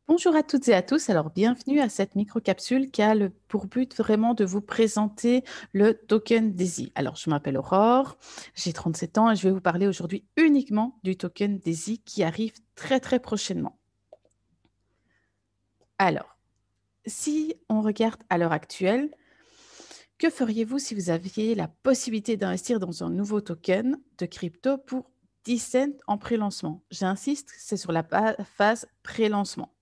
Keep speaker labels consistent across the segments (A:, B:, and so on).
A: Bonjour à toutes et à tous. Alors, bienvenue à cette micro-capsule qui a pour but vraiment de vous présenter le token DAISY. Alors, je m'appelle Aurore, j'ai 37 ans et je vais vous parler aujourd'hui uniquement du token DAISY qui arrive très très prochainement. Alors, si on regarde à l'heure actuelle, que feriez-vous si vous aviez la possibilité d'investir dans un nouveau token de crypto pour 10 cents en pré-lancement? J'insiste, c'est sur la phase pré-lancement.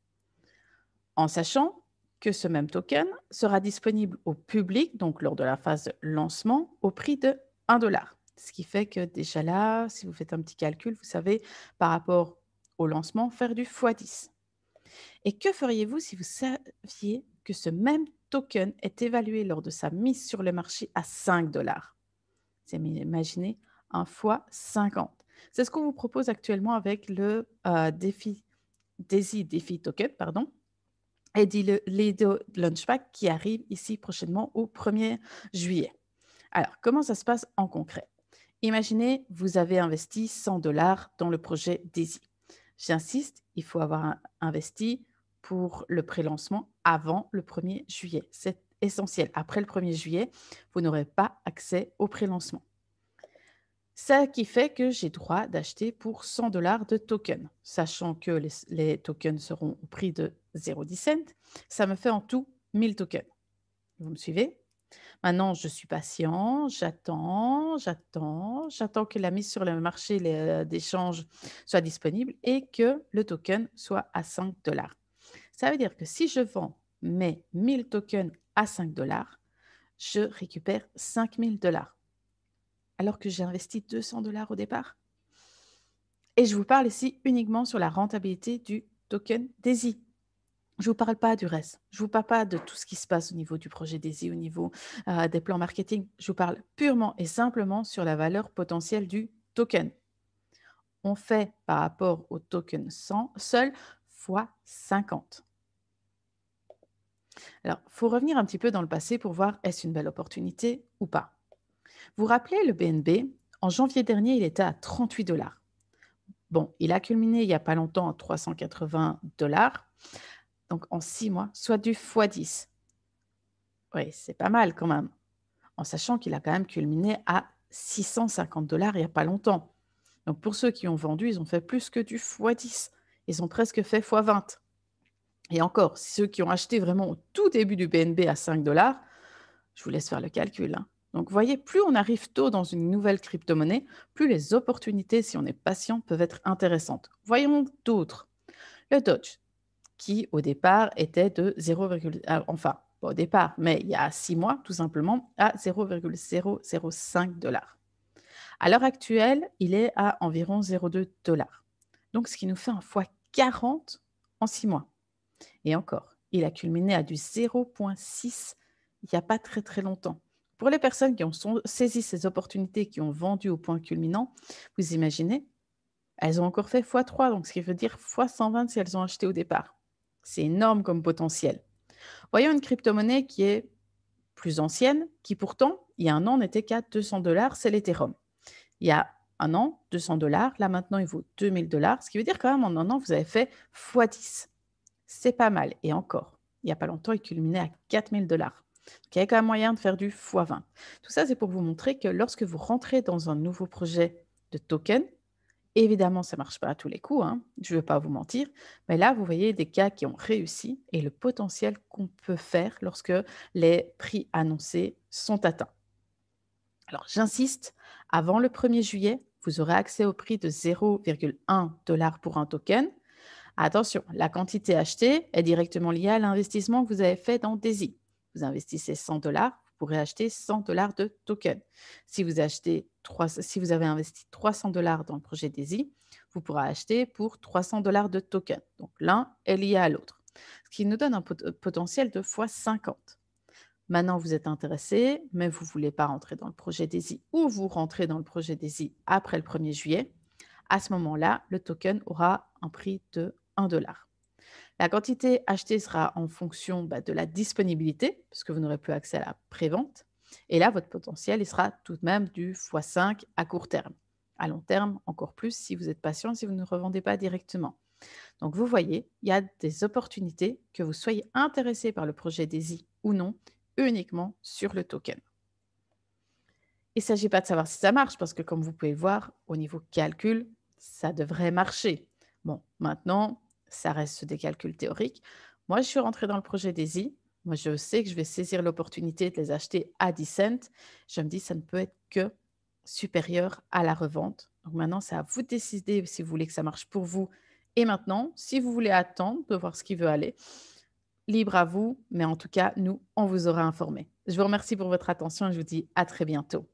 A: En sachant que ce même token sera disponible au public, donc lors de la phase de lancement, au prix de 1 $. Ce qui fait que déjà là, si vous faites un petit calcul, vous savez, par rapport au lancement, faire du x10. Et que feriez-vous si vous saviez que ce même token est évalué lors de sa mise sur le marché à 5 $? C'est imaginez un fois 50. C'est ce qu'on vous propose actuellement avec le défi, DAISY Défi Token, pardon, et dit le Lido Launchpad qui arrive ici prochainement au 1er juillet. Alors, comment ça se passe en concret? Imaginez, vous avez investi 100 $ dans le projet DAISY. J'insiste, il faut avoir investi pour le pré-lancement avant le 1er juillet. C'est essentiel. Après le 1er juillet, vous n'aurez pas accès au pré-lancement. Ça qui fait que j'ai droit d'acheter pour 100 $ de tokens, sachant que les tokens seront au prix de 0,10 cents. Ça me fait en tout 1000 tokens. Vous me suivez? Maintenant, je suis patient, j'attends que la mise sur le marché d'échange soit disponible et que le token soit à 5 $. Ça veut dire que si je vends mes 1000 tokens à 5 $, je récupère 5000 $, alors que j'ai investi 200 $ au départ. Et je vous parle ici uniquement sur la rentabilité du token DAISY. Je ne vous parle pas du reste. Je ne vous parle pas de tout ce qui se passe au niveau du projet DAISY, au niveau des plans marketing. Je vous parle purement et simplement sur la valeur potentielle du token. On fait par rapport au token seul fois 50. Alors, il faut revenir un petit peu dans le passé pour voir est-ce une belle opportunité ou pas. Vous vous rappelez le BNB? En janvier dernier, il était à 38 $. Bon, il a culminé il n'y a pas longtemps à 380 $, donc en 6 mois, soit du x10. Oui, c'est pas mal quand même, en sachant qu'il a quand même culminé à 650 $ il n'y a pas longtemps. Donc pour ceux qui ont vendu, ils ont fait plus que du x10. Ils ont presque fait x20. Et encore, ceux qui ont acheté vraiment au tout début du BNB à 5 $, je vous laisse faire le calcul, hein. Donc vous voyez, plus on arrive tôt dans une nouvelle crypto-monnaie, plus les opportunités, si on est patient, peuvent être intéressantes. Voyons d'autres. Le Dodge, qui au départ était de 0, enfin, pas au départ, mais il y a 6 mois, tout simplement, à 0,005 $. À l'heure actuelle, il est à environ 0,2 $. Donc, ce qui nous fait un fois 40 en 6 mois. Et encore, il a culminé à du 0,6 il n'y a pas très très longtemps. Pour les personnes qui ont saisi ces opportunités, qui ont vendu au point culminant, vous imaginez, elles ont encore fait x3, donc ce qui veut dire x120 si elles ont acheté au départ. C'est énorme comme potentiel. Voyons une crypto-monnaie qui est plus ancienne, qui pourtant, il y a un an, n'était qu'à 200 $, c'est l'Ethereum. Il y a un an, 200 $, là maintenant, il vaut 2000 $, ce qui veut dire quand même en un an, vous avez fait x10. C'est pas mal. Et encore, il n'y a pas longtemps, il culminait à 4000 $. Donc, il y a quand même moyen de faire du x20. Tout ça, c'est pour vous montrer que lorsque vous rentrez dans un nouveau projet de token, évidemment, ça ne marche pas à tous les coups, hein, je ne vais pas vous mentir, mais là, vous voyez des cas qui ont réussi et le potentiel qu'on peut faire lorsque les prix annoncés sont atteints. Alors, j'insiste, avant le 1er juillet, vous aurez accès au prix de 0,1 $ pour un token. Attention, la quantité achetée est directement liée à l'investissement que vous avez fait dans DAISY. Vous investissez 100 $, vous pourrez acheter 100 $ de tokens. Si vous avez investi 300 $ dans le projet DAISY, vous pourrez acheter pour 300 $ de tokens. Donc l'un est lié à l'autre, ce qui nous donne un potentiel de fois 50. Maintenant, vous êtes intéressé, mais vous ne voulez pas rentrer dans le projet DAISY ou vous rentrez dans le projet DAISY après le 1er juillet. À ce moment-là, le token aura un prix de 1 $. La quantité achetée sera en fonction de la disponibilité, puisque vous n'aurez plus accès à la prévente. Et là, votre potentiel, il sera tout de même du x5 à court terme. À long terme, encore plus si vous êtes patient, si vous ne revendez pas directement. Donc, vous voyez, il y a des opportunités, que vous soyez intéressé par le projet DAISY ou non, uniquement sur le token. Il ne s'agit pas de savoir si ça marche, parce que comme vous pouvez le voir, au niveau calcul, ça devrait marcher. Bon, maintenant, ça reste des calculs théoriques. Moi, je suis rentrée dans le projet DAISY. Moi, je sais que je vais saisir l'opportunité de les acheter à 10 cents. Je me dis, ça ne peut être que supérieur à la revente. Donc maintenant, c'est à vous de décider si vous voulez que ça marche pour vous. Et maintenant, si vous voulez attendre de voir ce qui veut aller, libre à vous. Mais en tout cas, nous, on vous aura informé. Je vous remercie pour votre attention et je vous dis à très bientôt.